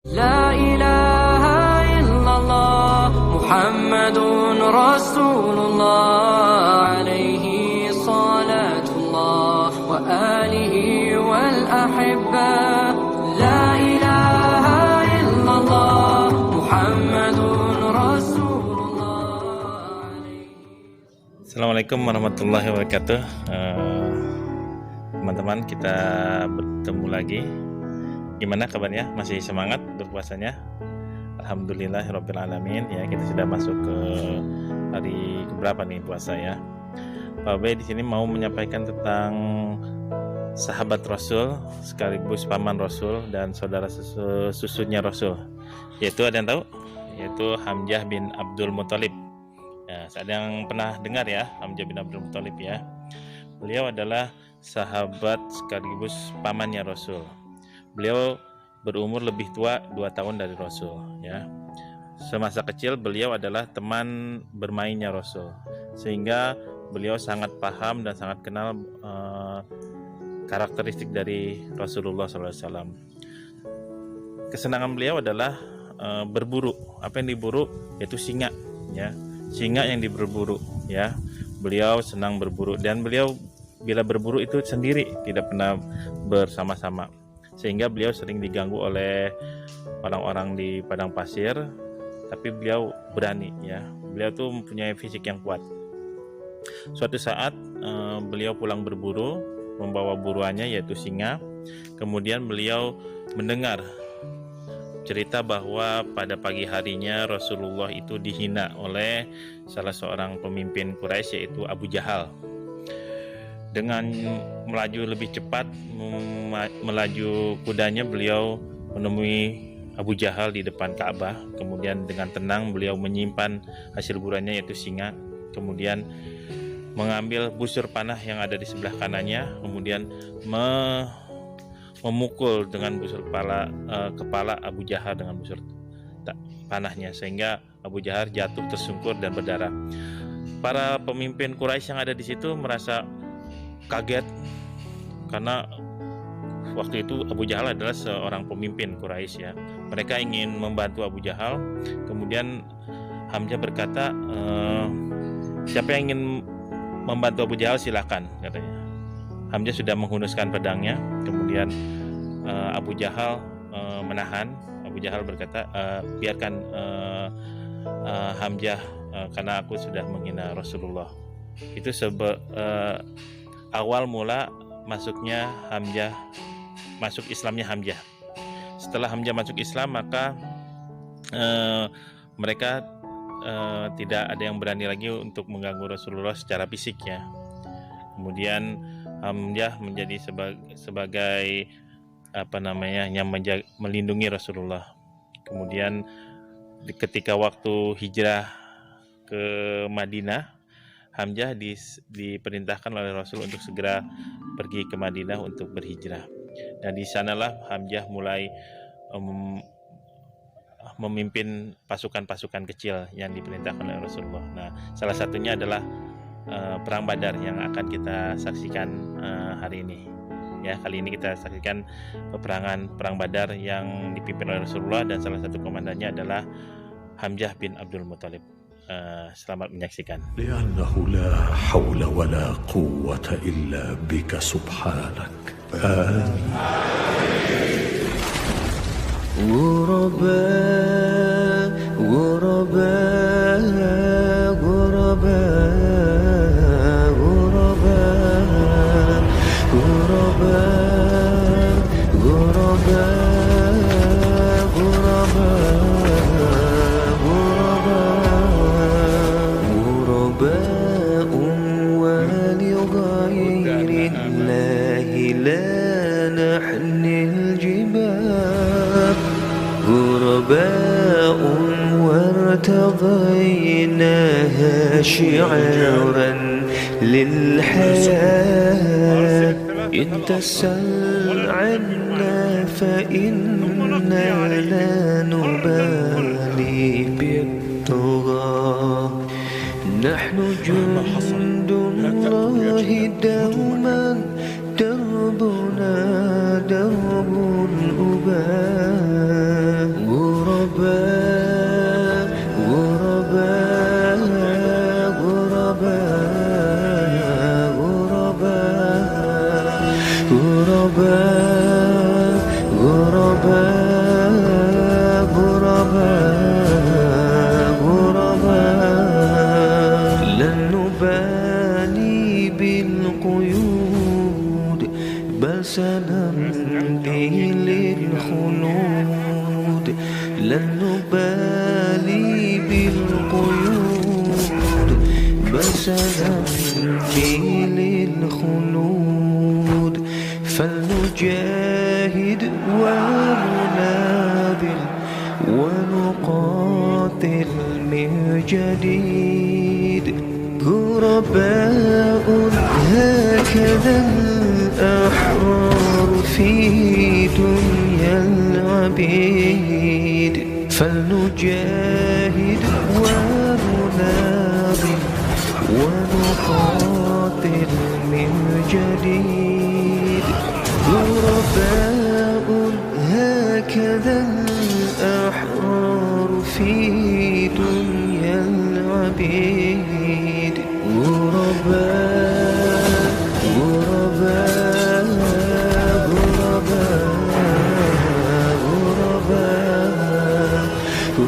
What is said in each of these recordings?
لا إله إلا الله محمد رسول الله عليه صلاة الله وآله والأحبة لا إله إلا الله محمد رسول الله. Assalamualaikum warahmatullahi wabarakatuh. Teman-teman, kita bertemu lagi. Gimana kabarnya? Masih semangat berpuasanya? Alhamdulillahirabbil alamin. Ya, kita sudah masuk ke hari keberapa nih puasa ya. Pak B di sini mau menyampaikan tentang sahabat Rasul sekaligus paman Rasul dan saudara susunya Rasul. Yaitu ada yang tahu? Yaitu Hamzah bin Abdul Muthalib. Ya, ada yang pernah dengar ya Hamzah bin Abdul Muthalib ya. Beliau adalah sahabat sekaligus pamannya Rasul. Beliau berumur lebih tua 2 tahun dari Rasul ya. Semasa kecil beliau adalah teman bermainnya Rasul, sehingga beliau sangat paham dan sangat kenal karakteristik dari Rasulullah SAW. Kesenangan beliau adalah berburu. Apa yang diburu? Yaitu singa ya. Singa yang diburu ya. Beliau senang berburu dan beliau bila berburu itu sendiri, tidak pernah bersama-sama, sehingga beliau sering diganggu oleh orang-orang di padang pasir, tapi beliau berani ya. Beliau tuh mempunyai fisik yang kuat. Suatu saat beliau pulang berburu membawa buruannya yaitu singa. Kemudian beliau mendengar cerita bahwa pada pagi harinya Rasulullah itu dihina oleh salah seorang pemimpin Quraisy yaitu Abu Jahal. Dengan melaju lebih cepat, melaju kudanya, beliau menemui Abu Jahal di depan Ka'bah. Kemudian dengan tenang beliau menyimpan hasil buruannya yaitu singa. Kemudian mengambil busur panah yang ada di sebelah kanannya. Kemudian memukul dengan busur kepala Abu Jahal dengan busur panahnya, sehingga Abu Jahal jatuh tersungkur dan berdarah. Para pemimpin Quraisy yang ada di situ merasa kaget karena waktu itu Abu Jahal adalah seorang pemimpin Quraisy ya. Mereka ingin membantu Abu Jahal. Kemudian Hamzah berkata, siapa yang ingin membantu Abu Jahal silakan, katanya. Hamzah sudah menghunuskan pedangnya. Kemudian Abu Jahal menahan. Abu Jahal berkata, biarkan Hamzah, karena aku sudah menghina Rasulullah. Itu awal mula masuk Islamnya Hamzah. Setelah Hamzah masuk Islam, maka mereka tidak ada yang berani lagi untuk mengganggu Rasulullah secara fisik ya. Kemudian Hamzah menjadi sebagai yang melindungi Rasulullah. Kemudian ketika waktu hijrah ke Madinah, Hamzah diperintahkan oleh Rasul untuk segera pergi ke Madinah untuk berhijrah. Dan di sanalah Hamzah mulai memimpin pasukan-pasukan kecil yang diperintahkan oleh Rasulullah. Nah, salah satunya adalah Perang Badar yang akan kita saksikan hari ini. Ya, kali ini kita saksikan peperangan Perang Badar yang dipimpin oleh Rasulullah dan salah satu komandannya adalah Hamzah bin Abdul Muthalib. Selamat menyaksikan. Li'annahu la hawla wa la quwwata illa bika subhanak. غربا غربا غربا غربا غربا غربا غرباء ولغير الله لا نحمل الجبال غرباء وارتضيناها شعارا للحياة إن تسل عنا فإنا لا نبالي بالطغى نحن جند الله دوما دربنا درب الأباء لن نبالي بالقيود بل سنمضي للخلود فلنجاهد وننابل ونقاتل من جديد غرباء هكذا الأحرار في دنيا العبيد فلنجاهد وننابل ونقاتل من جديد غرباء هكذا الأحرار في دنيا العبيد غرباء غرباء غرباء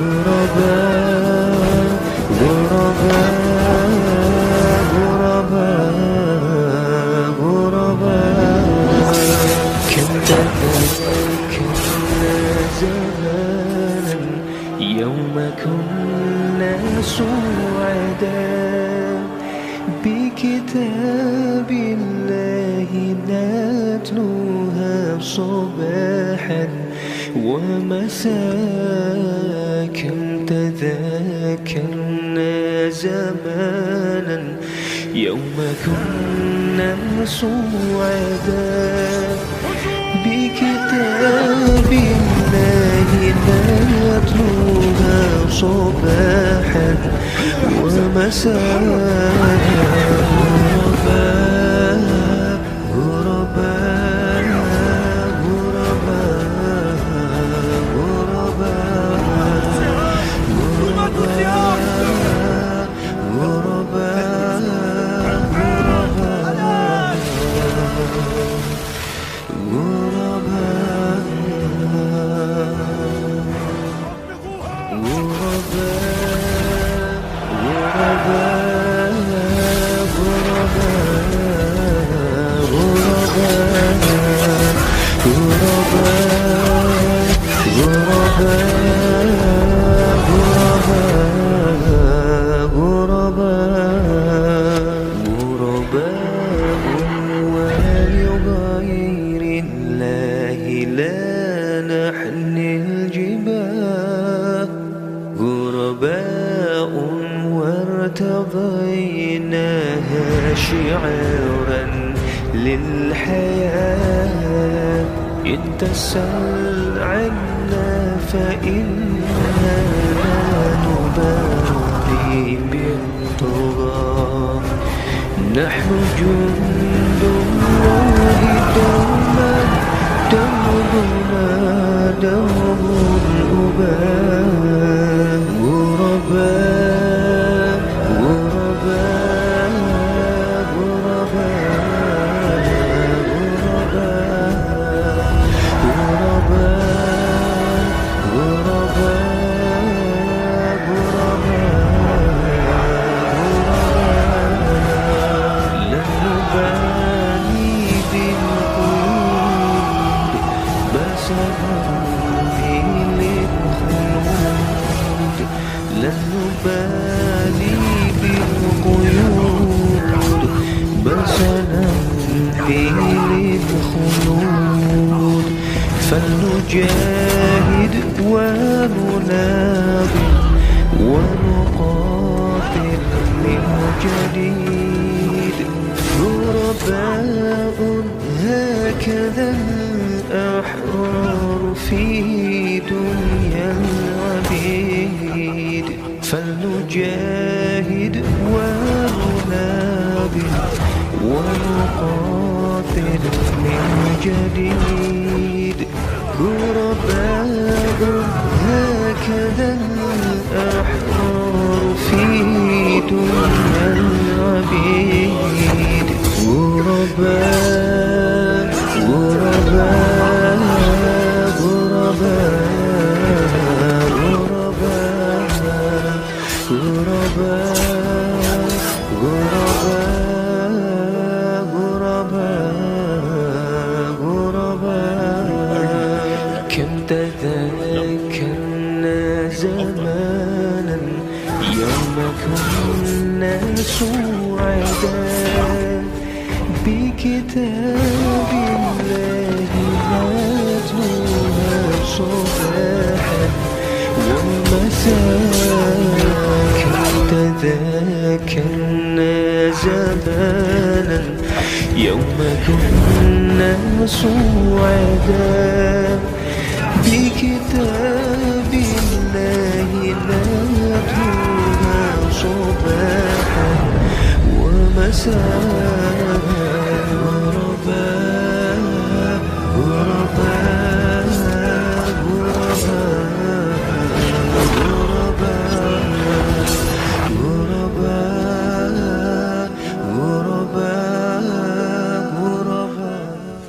غرباء غرباء غرباء غرباء كم تذكرنا زمانا يوم كنا سعداء بكتاب الله نتلوها صباحا ومساء كم تذكرنا زمانا يوم كنا سعداء بكتاب الله نتلوها صباحا ومساء غرباء غرباء ولغير الله لا نحمل الجباه غرباء وارتضيناها شعارا للحياة إن تسل عنا فإنا لا نبالي بالطغاة نحن جند الله دوما دربنا درب الأباء غرباء غرباء غرباء غرباء غرباء غرباء لن نبالي بالقيود بل سنمضي للخلود لن نبالي بالقيود بل سنمضي للخلود فلنجاهد وننابل ونقاتل من جديد غرباء هكذا الأحرار في دنيا العبيد فلنجاهد وننابل ونقاتل من جديد غرباء هكذا الأحرار في دنيا العبيد غرباء غرباء غرباء غرباء غرباء غرباء غرباء كم تذكرنا زمانا يوم كنا سعدا بكتاب الله نتلوها صباحا ومساء تذاكرنا زمانا يوم كنا سعدا بكتاب الله نتلوها صباحا ومساء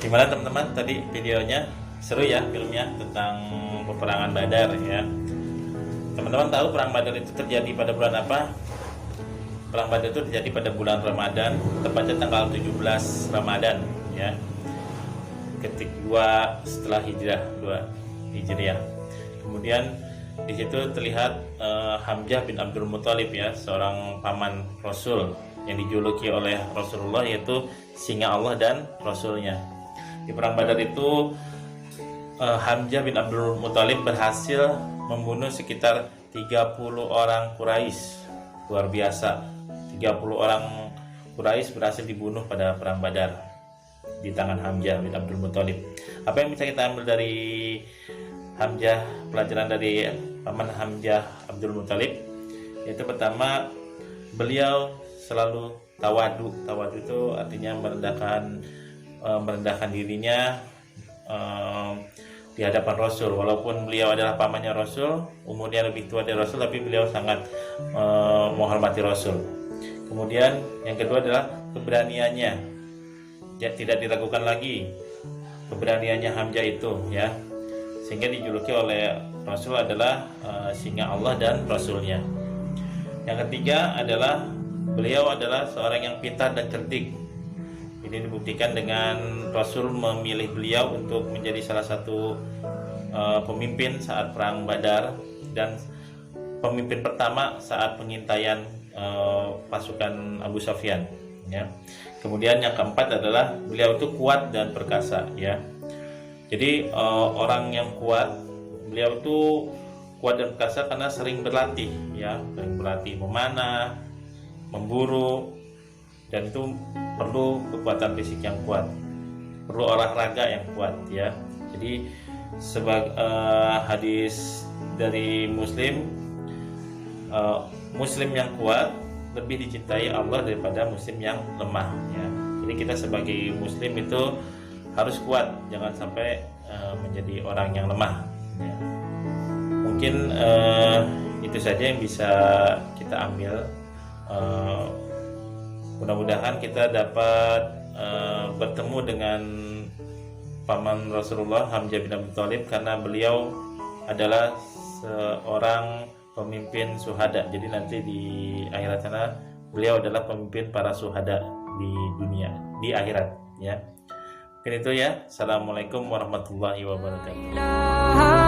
Gimana teman-teman, tadi videonya seru ya, filmnya tentang peperangan Badar ya. Teman-teman tahu perang Badar itu terjadi pada bulan apa? Perang Badar itu terjadi pada bulan Ramadan, tepatnya tanggal 17 Ramadan ya. Ketika setelah Hijriah. Kemudian di situ terlihat Hamzah bin Abdul Muthalib ya, seorang paman Rasul yang dijuluki oleh Rasulullah yaitu singa Allah dan Rasulnya. Di perang Badar itu Hamzah bin Abdul Muthalib berhasil membunuh sekitar 30 orang Quraisy. Luar biasa, 30 orang Quraisy berhasil dibunuh pada perang Badar di tangan Hamzah bin Abdul Muthalib. Apa yang bisa kita ambil dari Hamzah, pelajaran dari paman Hamzah Abdul Muthalib? Yaitu pertama, beliau selalu tawadu. Tawadu itu artinya merendahkan dirinya di hadapan Rasul. Walaupun beliau adalah pamannya Rasul, umurnya lebih tua dari Rasul, tapi beliau sangat menghormati Rasul. Kemudian yang kedua adalah keberaniannya. Ya, tidak diragukan lagi keberaniannya Hamzah itu ya, sehingga dijuluki oleh Rasul adalah singa Allah dan Rasulnya. Yang ketiga adalah beliau adalah seorang yang pintar dan cerdik. Ini dibuktikan dengan Rasul memilih beliau untuk menjadi salah satu pemimpin saat perang Badar dan pemimpin pertama saat pengintaian pasukan Abu Sufyan ya. Kemudian yang keempat adalah beliau itu kuat dan perkasa ya. Jadi orang yang kuat, beliau itu kuat dan perkasa karena sering berlatih ya, sering berlatih memanah, memburu, dan itu perlu kekuatan fisik yang kuat, perlu olahraga yang kuat ya. Jadi sebagai hadis dari Muslim, Muslim yang kuat lebih dicintai Allah daripada Muslim yang lemah ya. Jadi kita sebagai Muslim itu harus kuat, jangan sampai menjadi orang yang lemah ya. Mungkin itu saja yang bisa kita ambil. Mudah-mudahan kita dapat bertemu dengan paman Rasulullah Hamzah bin Abdul Muthalib, karena beliau adalah seorang pemimpin syuhada. Jadi nanti di akhirat sana beliau adalah pemimpin para syuhada di dunia, di akhirat ya. Mungkin itu ya. Assalamualaikum warahmatullahi wabarakatuh.